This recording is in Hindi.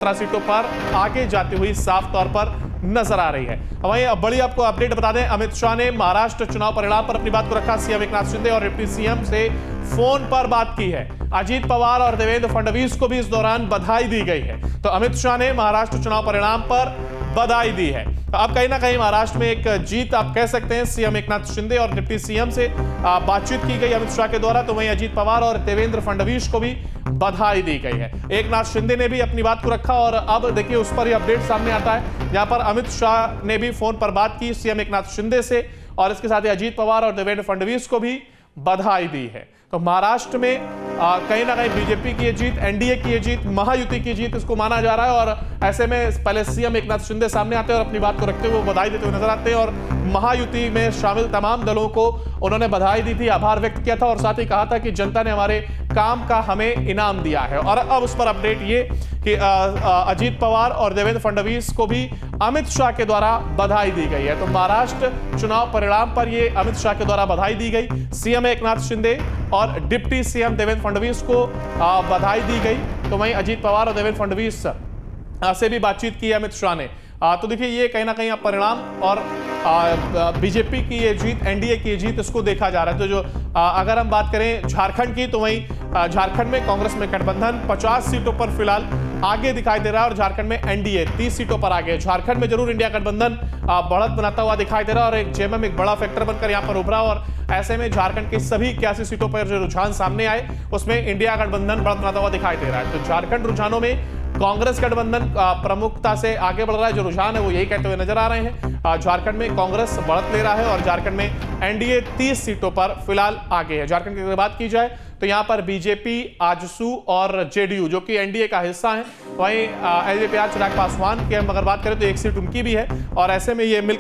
सीटों पर आगे जाती हुई साफ तौर पर नजर आ रही है। वहीं अब बड़ी आपको अपडेट बता दें, अमित शाह ने महाराष्ट्र चुनाव परिणाम पर अपनी बात को रखा। सीएम एकनाथ शिंदे और डिप्टी सीएम से फोन पर बात की है। अजीत पवार और देवेंद्र फडणवीस को भी इस दौरान बधाई दी गई है। तो अमित शाह ने महाराष्ट्र चुनाव परिणाम पर बधाई दी है। तो अब कहीं ना कहीं महाराष्ट्र में एक जीत आप कह सकते हैं। सीएम एकनाथ शिंदे और डिप्टी सीएम से बातचीत की गई अमित शाह के द्वारा। तो वहीं अजीत पवार और देवेंद्र फडणवीस को भी बधाई दी गई है। एकनाथ शिंदे ने भी अपनी बात को रखा और अब देखिए उस पर ही अपडेट सामने आता है। यहां पर अमित शाह ने भी फोन पर बात की सीएम एकनाथ शिंदे से और इसके साथ ही अजीत पवार और देवेंद्र फडणवीस को भी बधाई दी है। तो महाराष्ट्र में कहीं ना कहीं बीजेपी की ये जीत, एनडीए की ये जीत, महायुति की जीत इसको माना जा रहा है। और ऐसे में पहले सीएम एकनाथ शिंदे सामने आते हैं और अपनी बात को रखते हुए बधाई देते हुए नजर आते हैं। और महायुति में शामिल तमाम दलों को उन्होंने बधाई दी थी, आभार व्यक्त किया था और साथ ही कहा था कि जनता ने हमारे काम का हमें इनाम दिया है। और अब उस पर अपडेट ये कि अजीत पवार और देवेंद्र फडणवीस को भी अमित शाह के द्वारा बधाई दी गई है। तो महाराष्ट्र चुनाव परिणाम पर ये अमित शाह के द्वारा बधाई दी गई। सीएम एकनाथ शिंदे और डिप्टी सीएम देवेंद्र फडणवीस को बधाई दी गई। तो वहीं अजीत पवार और देवेंद्र फडणवीस से भी बातचीत की अमित शाह ने। तो देखिए ये कहीं ना कहीं परिणाम और बीजेपी की ये जीत, एनडीए की ये जीत, इसको देखा जा रहा है। तो जो अगर हम बात करें झारखंड की, तो वहीं झारखंड में कांग्रेस में गठबंधन 50 सीटों पर फिलहाल आगे दिखाई दे रहा है और झारखंड में एनडीए 30 सीटों पर आगे है। झारखंड में जरूर इंडिया गठबंधन बढ़त बनाता हुआ दिखाई दे रहा है और एक जेएमएम एक बड़ा फैक्टर बनकर यहां पर उभरा। और ऐसे में झारखंड की सभी 81 सीटों पर जो रुझान सामने आए उसमें इंडिया गठबंधन बढ़त बनाता हुआ दिखाई दे रहा है। तो झारखंड रुझानों में कांग्रेस गठबंधन प्रमुखता से आगे बढ़ रहा है। जो रुझान है वो यही कहते हुए नजर आ रहे हैं। झारखंड में कांग्रेस बढ़त ले रहा है और झारखंड में एनडीए 30 सीटों पर फिलहाल आगे है। झारखंड की बात की जाए तो यहां पर बीजेपी, आजसू और जेडीयू जो कि एनडीए का हिस्सा है, वहीं एलजेपी चिराग पासवान की हम अगर बात करें तो एक सीट उनकी भी है। और ऐसे में ये मिलकर